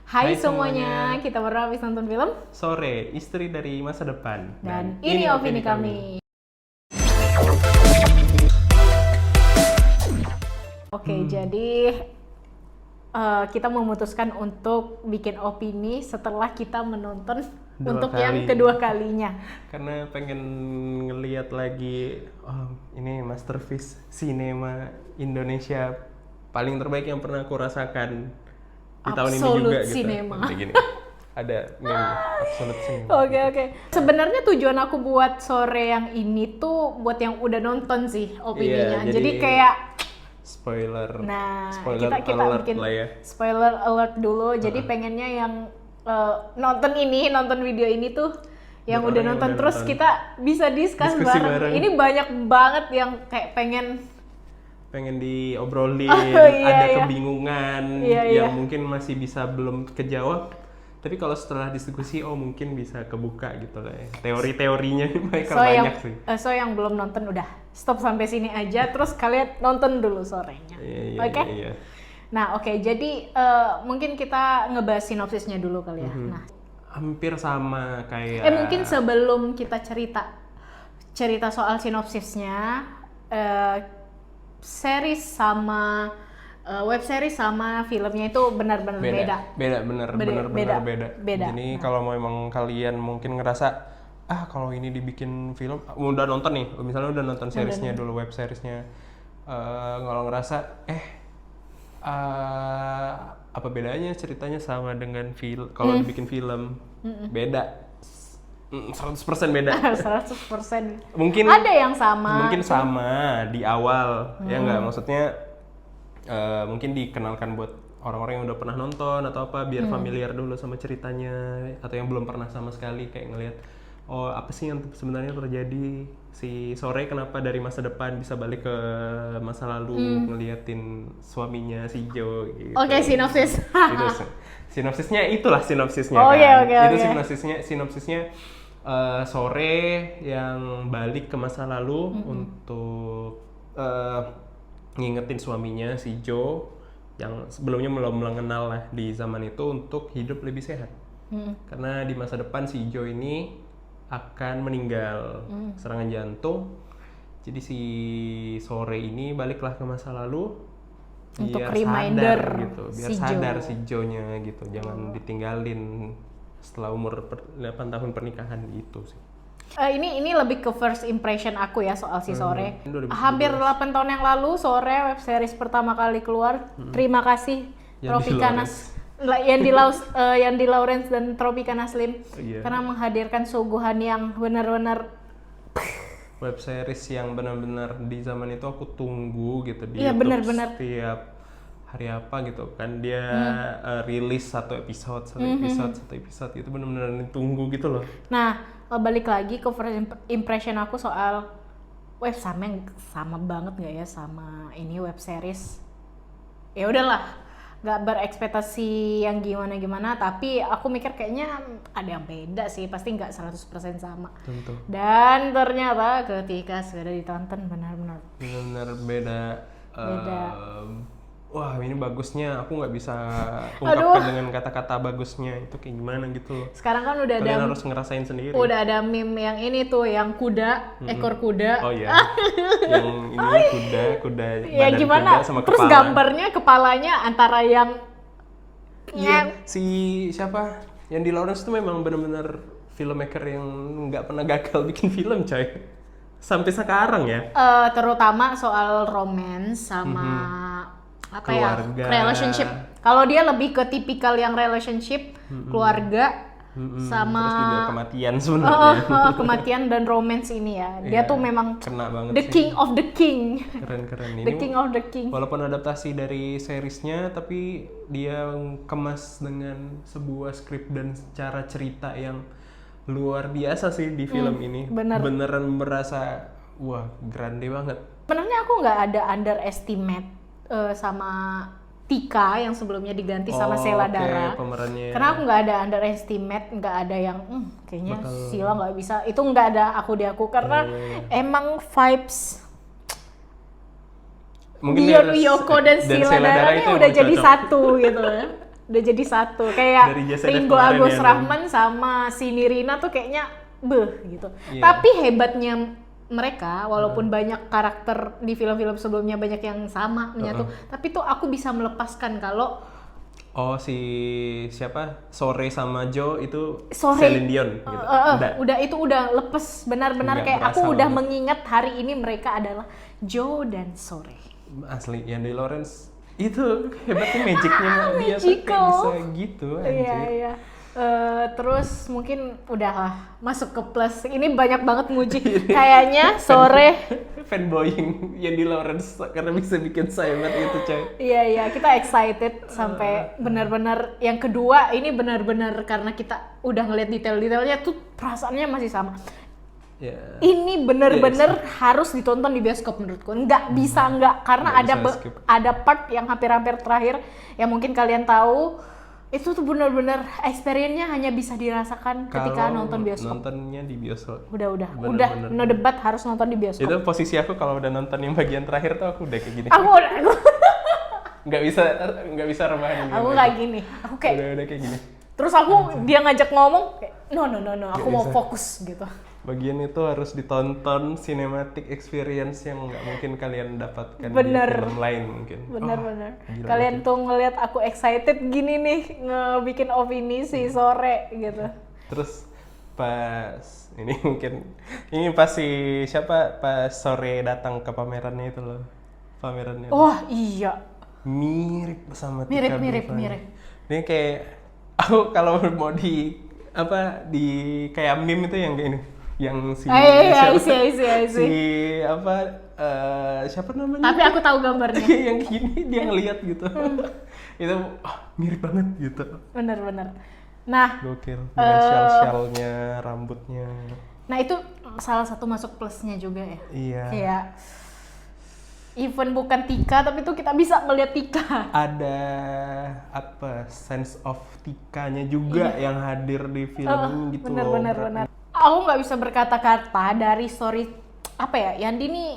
Hai semuanya, kita baru habis nonton film Sore, Istri dari Masa Depan. dan ini opini kami. Oke, jadi kita memutuskan untuk bikin opini setelah kita menonton untuk yang kedua kalinya. Karena pengen ngeliat lagi, ini masterpiece sinema Indonesia paling terbaik yang pernah aku rasakan di tahun ini juga Absolute gitu. cinema. Gini, ada meme Absolute Cinema. Oke. Sebenarnya tujuan aku buat sore yang ini tuh buat yang udah nonton sih opininya. Iya, jadi kayak spoiler kita alert bikin lah ya. spoiler alert dulu. Jadi pengennya yang nonton video ini tuh yang Buat udah orang yang nonton udah terus nonton. kita bisa diskusi bareng. Ini banyak banget yang kayak pengen diobrolin, iya. kebingungan Iya. yang mungkin masih bisa belum kejawab. Tapi kalau setelah diskusi, mungkin bisa kebuka gitu lah ya. Teori-teorinya mereka banyak sih. So yang belum nonton udah stop sampai sini aja, terus kalian nonton dulu sorenya. Iya, Oke? iya. Nah, oke. Jadi mungkin kita ngebahas sinopsisnya dulu kali ya. Nah, Hampir sama kayak mungkin sebelum kita cerita soal sinopsisnya, series sama web series sama filmnya itu benar-benar beda. benar-benar beda. Nah. Jadi kalau memang kalian mungkin ngerasa kalau ini dibikin film, udah nonton nih, misalnya udah nonton seriesnya dulu, web seriesnya, kalau ngerasa apa bedanya ceritanya sama dengan film, kalau dibikin film beda, 100% beda. 100%. Mungkin Ada yang sama. Mungkin sama di awal, ya nggak, maksudnya mungkin dikenalkan buat orang-orang yang udah pernah nonton atau apa, biar familiar dulu sama ceritanya, atau yang belum pernah sama sekali kayak ngelihat apa sih yang sebenarnya terjadi, si Sore kenapa dari masa depan bisa balik ke masa lalu, ngeliatin suaminya si Jo gitu. Oke, sinopsis. Sinopsisnya itulah sinopsisnya. Oke. Itu sinopsisnya Sore yang balik ke masa lalu untuk ngingetin suaminya si Jo yang sebelumnya belum mengenal lah di zaman itu untuk hidup lebih sehat. Karena di masa depan si Jo ini akan meninggal serangan jantung. Jadi si Sore ini baliklah ke masa lalu Untuk biar reminder sadar gitu, biar si sadar Jo. si Jo-nya gitu, jangan ditinggalin setelah umur 8 tahun pernikahan gitu sih. Ini lebih ke first impression aku ya soal si Sore. 2017. Hampir 8 tahun yang lalu Sore web series pertama kali keluar. Terima kasih Yandi Tropicana Yandi Lawrence dan Tropicana Slim Iya. karena menghadirkan suguhan yang benar-benar Web series yang benar-benar di zaman itu aku tunggu gitu di Iya, YouTube benar-benar. setiap hari apa gitu kan dia rilis satu episode itu benar-benar ditunggu gitu loh. Nah, balik lagi ke first impression aku soal web sama banget nggak ya sama ini web series. Ya udahlah, nggak berekspektasi yang gimana-gimana, tapi aku mikir kayaknya ada yang beda sih, pasti nggak 100% sama. Tentu. Dan ternyata ketika sudah ditonton benar-benar Benar-benar beda. Beda. Wah, ini bagusnya aku nggak bisa Aduh. ungkapkan dengan kata-kata bagusnya itu kayak gimana gitu loh. sekarang kan udah Kalian ada harus ngerasain sendiri. meme yang ini tuh yang kuda, ekor kuda. Oh iya. Yang ini kuda Ya badan gimana? kuda sama Terus kepala. gambarnya kepalanya antara yang Iya, si siapa? Yang di Lawrence tuh memang benar-benar filmmaker yang nggak pernah gagal bikin film, coy. Sampai sekarang ya. terutama soal romance sama apa Keluarga. ya, relationship. Kalau dia lebih ke tipikal yang relationship, keluarga sama Terus juga kematian sebenarnya. kematian dan romance ini ya. Dia Iya, tuh memang kena banget the sih. king of the king. Keren-keren The ini. king of the king. Walaupun adaptasi dari seriesnya, tapi dia kemas dengan sebuah skrip dan cara cerita yang luar biasa sih di film ini. bener. Beneran merasa wah, grande banget. Sebenarnya aku nggak ada underestimate sama Tika yang sebelumnya diganti sama Sheila Oke, Dara. pemerannya. Karena aku nggak ada underestimate, nggak ada yang kayaknya Bakal- Sheila nggak bisa. Itu nggak ada aku di aku karena emang vibes Mungkin Dion harus- Wiyoko dan Sheila Dara ini itu udah emang jadi cocok. satu gitu ya. udah jadi satu. Kayak Dari Just Enough Ringo kemarin Agus ya, Rahman sama si Nirina tuh kayaknya gitu. Iya. Tapi hebatnya mereka, walaupun banyak karakter di film-film sebelumnya banyak yang sama menyatu, tapi tuh aku bisa melepaskan kalau Oh, si siapa? Sore sama Joe itu Sore. Celine Dion gitu. Enggak. udah itu udah lepes benar-benar, Nggak kayak berasa aku udah banget. mengingat hari ini mereka adalah Joe dan Sore. Asli Yandy Lawrence itu hebatnya magicnya dia tuh kayak Magical. bisa gitu anjir. Iya. Terus mungkin udahlah masuk ke plus. Ini banyak banget muji. Kayaknya Sore. Fanboying Yandy Lawrence karena bisa bikin sayembara itu coy. Iya, kita excited sampai benar-benar yang kedua ini benar-benar karena kita udah ngeliat detail-detailnya tuh perasaannya masih sama. Ya. Ini bener-bener harus ditonton di bioskop menurutku. Nggak bisa nggak, karena Nggak bisa skip. ada part yang hampir-hampir terakhir yang mungkin kalian tahu, itu tuh bener-bener experience-nya hanya bisa dirasakan ketika Kalau nonton bioskop. nontonnya di bioskop. Udah, Bener-bener. no debat, harus nonton di bioskop. Itu posisi aku kalau udah nonton yang bagian terakhir tuh aku udah kayak gini. Aku nggak bisa rebahan. aku kayak gini. Aku kayak udah kayak gini. terus aku dia ngajak ngomong kayak no, aku Nggak mau bisa. fokus gitu. Bagian itu harus ditonton cinematic experience yang nggak mungkin kalian dapatkan Bener. di film lain mungkin. Bener. Gila Kalian banget. tuh ngelihat aku excited gini nih ngebikin opini si Sore gitu. Terus pas ini mungkin ini pas si siapa pas Sore datang ke pamerannya itu loh. Pamerannya. Wah iya. Mirip sama Tika Mirip. Brifani. Ini kayak aku kalau mau di kayak meme itu yang kayak ini, yang si I see. si siapa namanya? Tapi aku tahu gambarnya. yang gini dia ngelihat gitu. Itu mirip banget gitu. Bener. Nah, Gokil. Dengan shawl-shawlnya, rambutnya. nah itu salah satu masuk plusnya juga ya. Iya. Kayak even bukan Tika tapi tuh kita bisa melihat Tika. Ada sense of Tikanya juga yang hadir di film ini gitu loh. Bener. Aku nggak bisa berkata-kata dari story apa ya, Yandi nih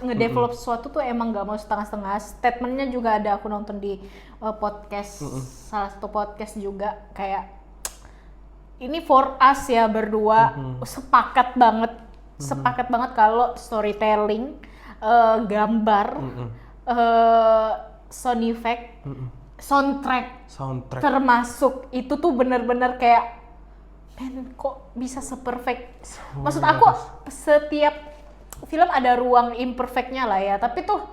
ngedevelop sesuatu tuh emang nggak mau setengah-setengah. Statementnya juga ada, aku nonton di podcast, salah satu podcast juga, kayak ini for us ya berdua sepakat banget kalau storytelling, gambar, sound effect, soundtrack termasuk itu tuh bener-bener kayak men kok bisa seperfect. Maksud aku setiap film ada ruang imperfectnya lah ya, tapi tuh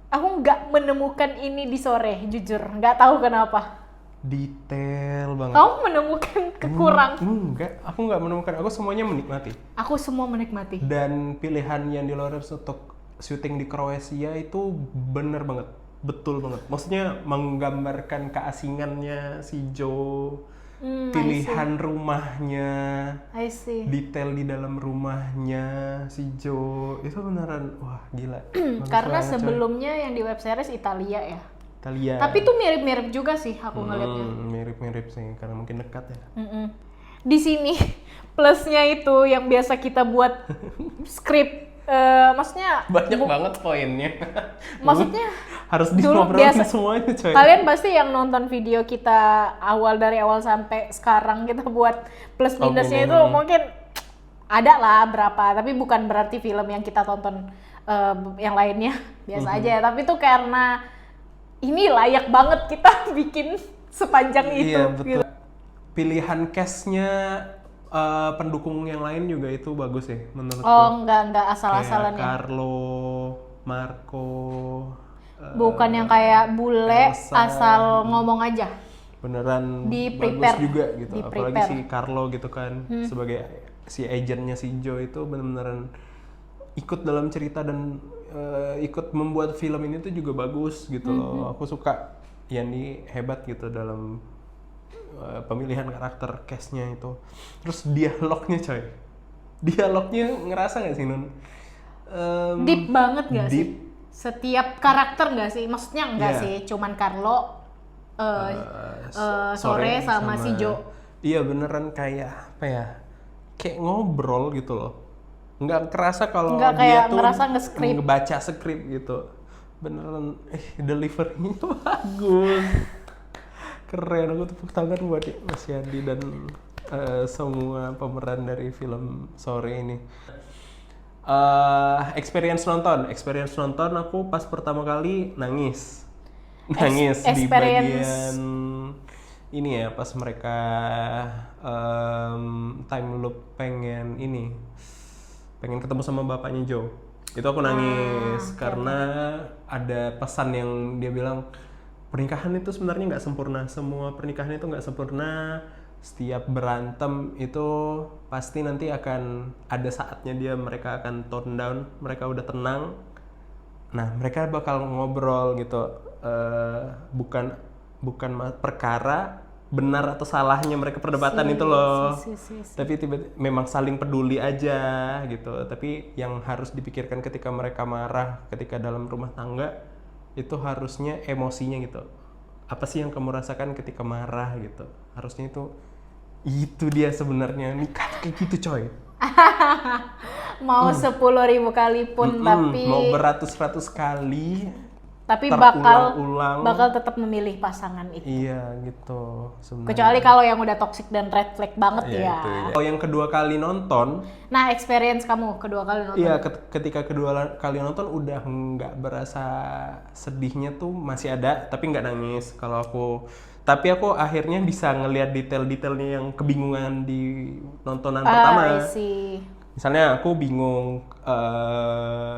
aku nggak menemukan ini di Sore, jujur nggak tahu kenapa. Detail banget. Kamu menemukan kekurang? Enggak, aku nggak menemukan. Aku semuanya menikmati. Aku semua menikmati. Dan pilihan Yandy Lawrence untuk syuting di Kroasia itu bener banget, betul banget. Maksudnya menggambarkan keasingannya si Joe, pilihan rumahnya, I see. detail di dalam rumahnya si Joe, itu beneran wah gila. Bagus Karena banget, coy. sebelumnya yang di web series Italia ya. Italia. Tapi tuh mirip-mirip juga sih aku ngeliatnya. Mirip-mirip sih karena mungkin dekat ya. Di sini plusnya itu yang biasa kita buat skrip, maksudnya Banyak banget poinnya. maksudnya harus dulu diobrolin biasa- semuanya coy. kalian pasti yang nonton video kita dari awal sampai sekarang kita buat plus minusnya itu mungkin ada lah berapa, tapi bukan berarti film yang kita tonton yang lainnya biasa aja, tapi tuh karena ini layak banget kita bikin sepanjang itu. Iya betul. Gitu. Pilihan cast-nya pendukung yang lain juga itu bagus sih menurutku. Oh enggak asal-asalan Kayak ya. Carlo, Marco. Bukan yang kayak bule Elsa. asal ngomong aja. Beneran Di bagus prepare. juga gitu. Di Apalagi prepare. si Carlo gitu kan sebagai si agentnya si Joe itu bener-beneran ikut dalam cerita dan ikut membuat film ini tuh juga bagus gitu loh. Aku suka Yandy hebat gitu dalam pemilihan karakter cast-nya itu. Terus dialognya coy. Dialognya ngerasa gak sih Nun? Deep banget gak sih? deep. Setiap karakter gak sih? Maksudnya enggak Iya. sih, cuman Carlo, Sore sama si Joe. Iya beneran kayak apa ya? Kayak ngobrol gitu loh. Nggak kerasa kalau Nggak dia kayak tuh ngerasa nge-script. ngebaca skrip gitu. Beneran delivery-nya bagus. Keren, aku tepuk tangan buat Mas Yandi dan semua pemeran dari film Sore ini. Experience nonton aku pas pertama kali nangis di bagian ini ya, pas mereka time loop pengen ketemu sama bapaknya Joe. Itu aku nangis karena ada pesan yang dia bilang pernikahan itu sebenarnya nggak sempurna, semua pernikahan itu nggak sempurna. Setiap berantem itu pasti nanti akan ada saatnya mereka akan tone down, mereka udah tenang. Nah, mereka bakal ngobrol gitu, bukan perkara benar atau salahnya mereka perdebatan itu loh. Tapi tiba-tiba memang saling peduli aja gitu. Tapi yang harus dipikirkan ketika mereka marah, ketika dalam rumah tangga, itu harusnya emosinya gitu. Apa sih yang kamu rasakan ketika marah gitu? Harusnya itu dia sebenarnya nikah kayak gitu coy. Mau 10.000 kali pun tapi mau beratus-ratus kali tapi terulang-ulang bakal tetap memilih pasangan itu. Iya gitu sebenarnya. Kecuali kalau yang udah toxic dan red flag banget ya. Kalau yang kedua kali nonton, nah experience kamu kedua kali nonton. Iya, ketika kedua kali nonton udah nggak berasa sedihnya tuh, masih ada tapi nggak nangis kalau aku. Tapi aku akhirnya bisa ngelihat detail-detailnya yang kebingungan di nontonan pertama. I see. Misalnya aku bingung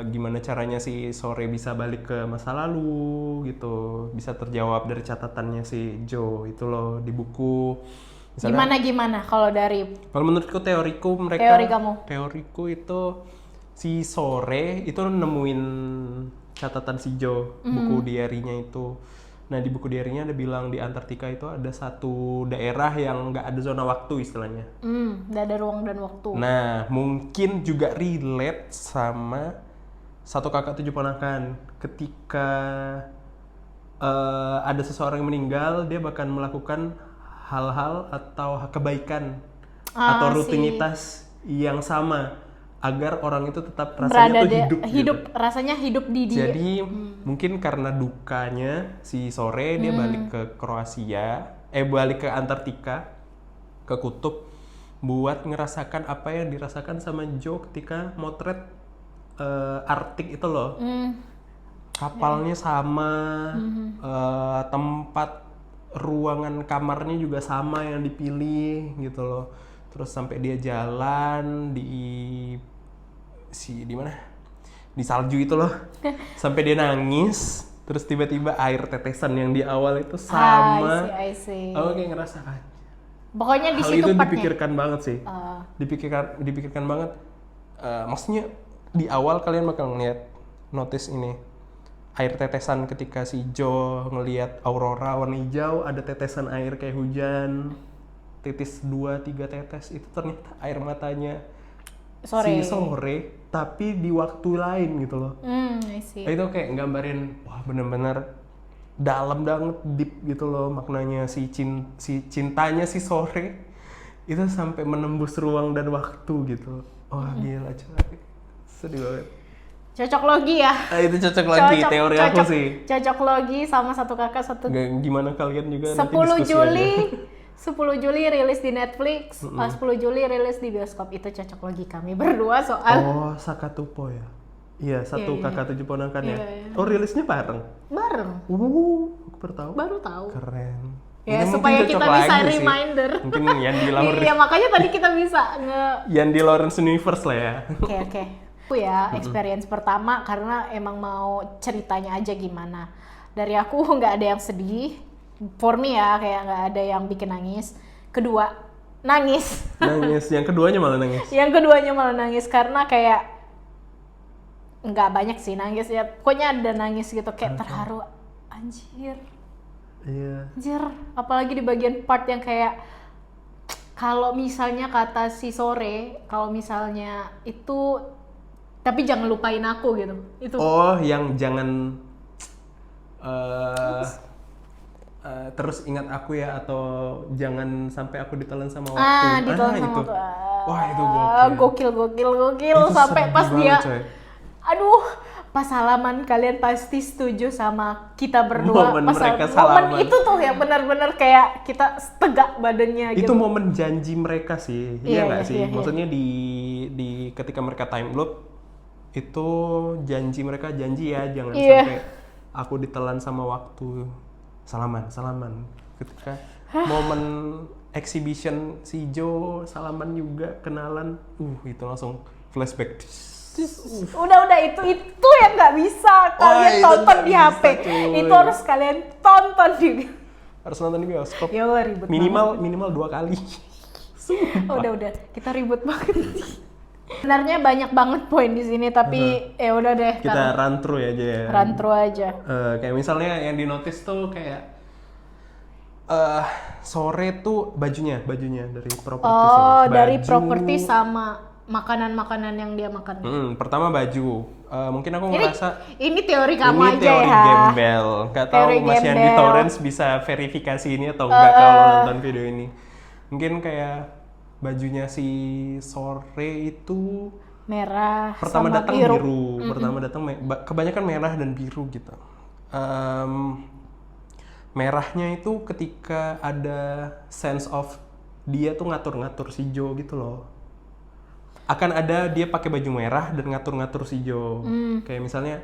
gimana caranya si Sore bisa balik ke masa lalu gitu, bisa terjawab dari catatannya si Joe itu loh di buku. Misalnya, Gimana kalau menurutku teoriku itu si Sore itu nemuin catatan si Joe, buku diarinya itu. Nah, di buku diarinya ada bilang di Antartika itu ada satu daerah yang nggak ada zona waktu istilahnya. Nggak ada ruang dan waktu. Nah, mungkin juga relate sama Satu Kakak Tujuh Ponakan. Ketika ada seseorang yang meninggal, dia bahkan melakukan hal-hal atau kebaikan atau rutinitas yang sama agar orang itu tetap rasanya hidup. Rasanya hidup di dia. Jadi mungkin karena dukanya si Sore dia balik ke Kroasia, balik ke Antartika, ke kutub, buat ngerasakan apa yang dirasakan sama Joe ketika motret Arktik itu loh. Kapalnya sama, tempat ruangan kamarnya juga sama yang dipilih gitu loh. Terus sampai dia jalan di mana? Di salju itu loh. Sampai dia nangis, terus tiba-tiba air tetesan yang di awal itu sama. I see. Aku kayak ngerasa pokoknya di hal situ itu partnya. dipikirkan banget sih. Dipikirkan banget. Maksudnya di awal kalian bakal notice ini. Air tetesan ketika si Joe ngelihat aurora warna hijau, ada tetesan air kayak hujan. Titis 2-3 tetes itu ternyata air matanya si Sore, tapi di waktu lain gitu loh. I see. Itu kayak nggambarin, wah bener-bener dalam banget, deep gitu loh maknanya si cintanya si Sore itu sampai menembus ruang dan waktu gitu. Wah gila coy, sedih banget. Cocok logi ya. Itu cocok logi, teori aku sih. Cocok logi sama Satu Kakak Satu. Gimana kalian juga 10 nanti Juli. 10 Juli rilis di Netflix, 10 Juli rilis di bioskop. Itu cocok logi kami berdua soal. Oh, Sakatupo ya? Iya, Satu Kakak Tujuh Ponakan ya? Oh, rilisnya bareng? Bareng. Aku baru tahu. Keren. Ya, supaya kita bisa reminder. Mungkin Yandi Lawrence. Iya, makanya tadi kita bisa Yandi Lawrence Universe lah ya. Oke. Aku ya, experience pertama karena emang mau ceritanya aja gimana. Dari aku nggak ada yang sedih. For me ya, kayak nggak ada yang bikin nangis. Kedua, nangis. Yang keduanya malah nangis. Karena kayak nggak banyak sih nangis ya. Pokoknya ada nangis gitu, kayak terharu. Anjir. Iya. Anjir, apalagi di bagian part yang kayak kalau misalnya kata si Sore, kalau misalnya itu tapi jangan lupain aku gitu. Itu. Oh, yang jangan terus ingat aku ya, atau janan sampai aku ditelan sama waktu. Ditelan sama waktu. Wah, itu gokil itu sampai pas dia coy. aduh, pas salaman kalian pasti setuju sama kita berdua. Momen Pas mereka momen salaman. itu tuh yang benar-benar kayak kita tegak badannya Itu gitu. momen janji mereka sih, Iya, iya nggak iya, sih? iya, iya. Maksudnya di ketika mereka time loop itu janji mereka janji ya jangan Iya. sampai aku ditelan sama waktu. Salaman. Ketika momen exhibition si Jo salaman juga kenalan, itu langsung flashback. Udah itu yang nggak bisa kalian itu tonton nggak di bisa, HP. cuy. Itu harus kalian tonton di. Harus nonton di bioskop. Ya Allah ribet Minimal 2 kali. banget. Udah kita ribet banget. Sebenarnya banyak banget poin di sini tapi ya udah deh Kita run through aja ya. run through aja. Kayak misalnya yang di notice tuh kayak sore tuh bajunya dari properti sih. Oh, dari Baju. properti sama makanan-makanan yang dia makan. Pertama baju. Mungkin aku ngerasa Ini teori kamu ini aja teori ya. gembel. Gak tahu Teori Mas Yandi gembel. Torrens bisa verifikasi ini atau enggak kalau nonton video ini. Mungkin kayak bajunya si sore itu Merah pertama sama datang biru. Pertama datang kebanyakan merah dan biru gitu. Merahnya itu ketika ada sense of dia tuh ngatur-ngatur si Jo gitu loh. Akan ada dia pakai baju merah dan ngatur-ngatur si Jo. Kayak misalnya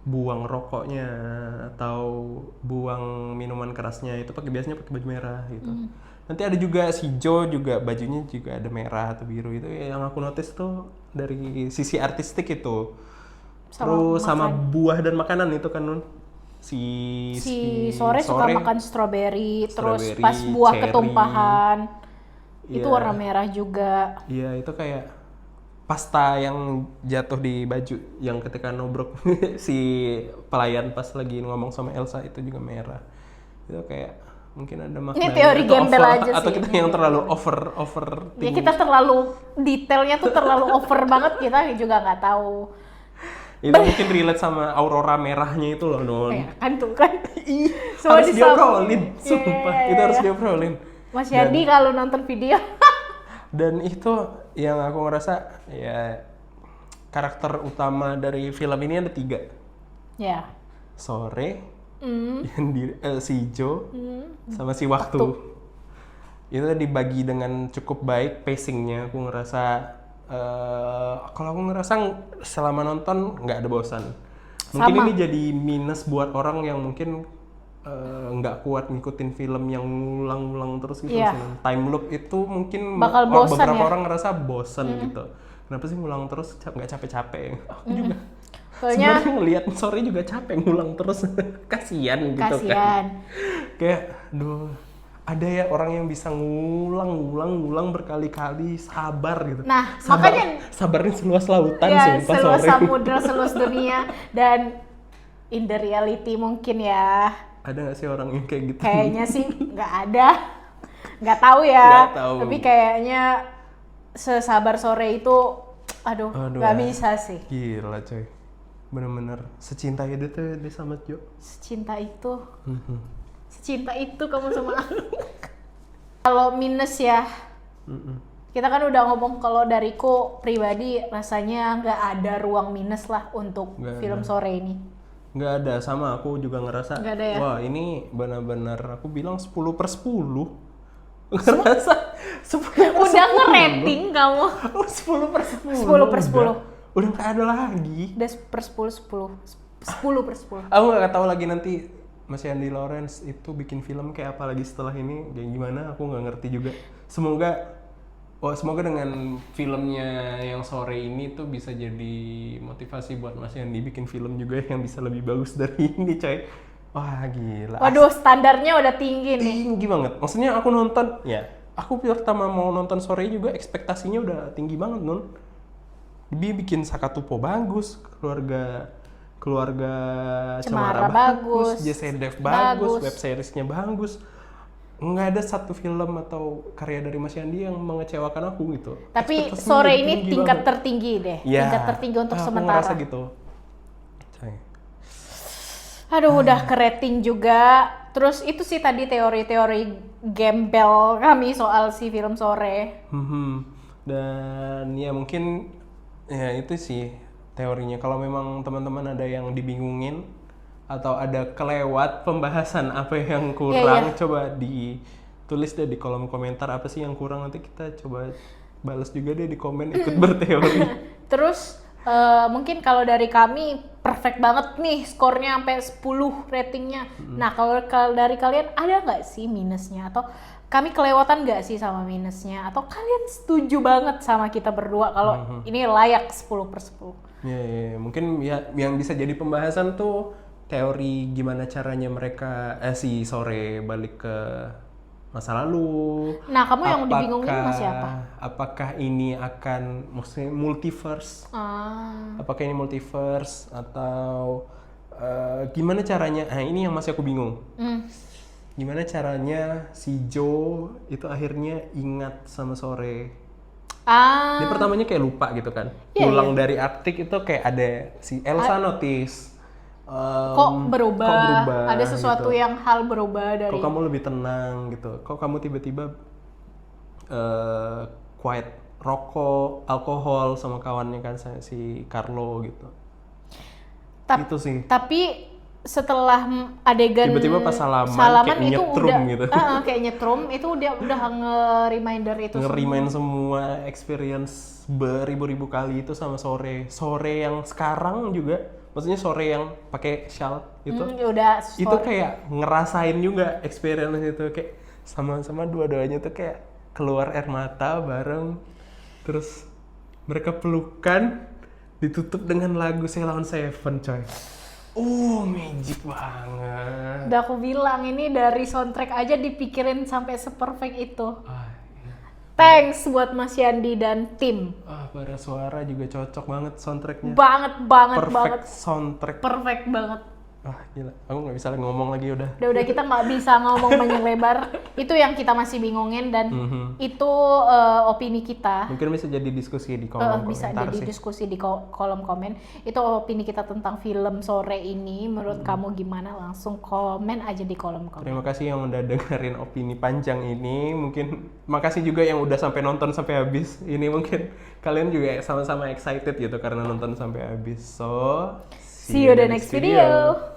buang rokoknya atau buang minuman kerasnya itu biasanya pakai baju merah gitu. Nanti ada juga si Jo juga bajunya juga ada merah atau biru itu yang aku notice tuh dari sisi artistik itu. Terus sama buah dan makanan itu kan Nun. Si sore suka makan strawberry, terus strawberry, pas buah cherry. ketumpahan itu Iya. warna merah juga. Iya itu kayak pasta yang jatuh di baju yang ketika nobrok si pelayan pas lagi ngomong sama Elsa itu juga merah. Itu kayak mungkin ada maknanya. Ini teori atau gembel aja atau sih. kita yang terlalu over Ya kita terlalu detailnya tuh terlalu over banget, kita juga nggak tahu. itu mungkin relate sama aurora merahnya itu loh Nun. Ya, kan tuh kan. Harus diobrolin, sumpah. Iya. Itu harus diobrolin. Mas Yandi kalau nonton video. Dan itu yang aku ngerasa ya karakter utama dari film ini ada 3. Ya. Sore, si Jo, sama si waktu. Itu dibagi dengan cukup baik pacingnya. Aku ngerasa kalau aku ngerasa selama nonton nggak ada bosan. Mungkin Sama. ini jadi minus buat orang yang mungkin nggak kuat ngikutin film yang ngulang-ngulang terus gitu. Iya. Time loop itu mungkin Bakal bosan beberapa ya? orang ngerasa bosan gitu. Kenapa sih ngulang terus nggak capek-capek? Aku juga Soalnya sebenarnya ngelihat sore juga capek ngulang terus. Kasian gitu kan. kasihan. Kayak duh ada ya orang yang bisa ngulang berkali-kali sabar gitu. Nah, Sabar, makanya sabarin seluas lautan Ya, sumpah seluas sore. samudra, seluas dunia, dan in the reality mungkin ya Ada nggak sih orang yang kayak gitu? kayaknya sih nggak ada, nggak tahu ya. Nggak tahu. Tapi kayaknya sesabar sore itu, aduh, nggak bisa sih. Gila coy. Bener-bener secinta itu tuh dia sama Jo. Secinta itu, secinta itu kamu sama aku. Kalau minus ya, kita kan udah ngomong kalau dariku pribadi rasanya nggak ada ruang minus lah untuk Nggak film sore ini. Nggak ada, sama aku juga ngerasa Nggak ada ya? wah ini benar-benar aku bilang 10/10 ngerasa 10/10 Udah ngerating kamu. 10/10 10/10. udah nggak ada lagi. Udah per 10/10. 10/10. Aku nggak tahu lagi nanti Mas Yandi Lawrence itu bikin film kayak apa lagi setelah ini, kayak gimana aku nggak ngerti juga. Semoga dengan filmnya yang sore ini tuh bisa jadi motivasi buat Mas Yandi bikin film juga yang bisa lebih bagus dari ini coy. Wah gila. Waduh, standarnya udah tinggi nih. Tinggi banget. Maksudnya aku nonton, ya aku pertama mau nonton sore juga ekspektasinya udah tinggi banget Nun. Dia bikin Sakatupo bagus, keluarga Cemara bagus, Jesse Dev bagus, web seriesnya bagus. Nggak ada satu film atau karya dari Mas Yandi yang mengecewakan aku gitu. Tapi Ekspektasinya sore jadi ini tinggi tingkat banget. tertinggi deh. Ya, Tingkat tertinggi untuk aku sementara. ngerasa gitu. Coy. Aduh, udah ke rating juga. Terus itu sih tadi teori-teori gembel kami soal si film sore. Dan ya mungkin ya itu sih teorinya. Kalau memang teman-teman ada yang dibingungin atau ada kelewat pembahasan apa yang kurang, coba ditulis deh di kolom komentar apa sih yang kurang, nanti kita coba balas juga deh di komen, ikut berteori. Terus mungkin kalau dari kami perfect banget nih skornya sampai 10 ratingnya. Nah kalau dari kalian ada nggak sih minusnya, atau kami kelewatan nggak sih sama minusnya, atau kalian setuju banget sama kita berdua kalau ini layak 10/10? Ya, mungkin ya yang bisa jadi pembahasan tuh teori gimana caranya mereka si Sore balik ke masa lalu. Nah, kamu yang dibingungin masih apa? Apakah ini akan maksudnya multiverse? Apakah ini multiverse atau gimana caranya? Nah, ini yang masih aku bingung. Gimana caranya si Joe itu akhirnya ingat sama Sore? Dia pertamanya kayak lupa gitu kan. Pulang dari Arktik itu kayak ada si Elsa notice. Kok berubah? Ada sesuatu gitu. yang hal berubah dari. Kok kamu lebih tenang gitu? Kok kamu tiba-tiba quiet, rokok, alkohol sama kawannya kan si Carlo gitu. Itu sih. Tapi setelah adegan tiba-tiba pas salaman kayak itu nyetrum udah gitu. Kayak nyetrum itu udah nge-reminder itu Nge-remind semua experience beribu-ribu kali itu sama Sore yang sekarang juga, maksudnya Sore yang pakai shawl itu itu kayak ngerasain juga experience itu, kayak sama-sama dua-duanya tuh kayak keluar air mata bareng, terus mereka pelukan ditutup dengan lagu Sheila on Seven, coy. Magic banget. Udah aku bilang ini dari soundtrack aja dipikirin sampai seperfect itu. Iya. Thanks buat Mas Yandi dan tim. Para suara juga cocok banget soundtracknya. Banget. Soundtrack. Perfect banget. Gila. Aku nggak bisa ngomong lagi udah. Udah kita nggak bisa ngomong panjang lebar. Itu yang kita masih bingungin dan itu opini kita. Mungkin bisa jadi diskusi di kolom komentar bisa jadi diskusi di kolom komen. Itu opini kita tentang film Sore ini. Menurut kamu gimana? Langsung komen aja di kolom komen. Terima kasih yang udah dengerin opini panjang ini. Mungkin makasih juga yang udah sampai nonton sampai habis. Ini mungkin kalian juga sama-sama excited gitu karena nonton sampai habis. So, see you the next video.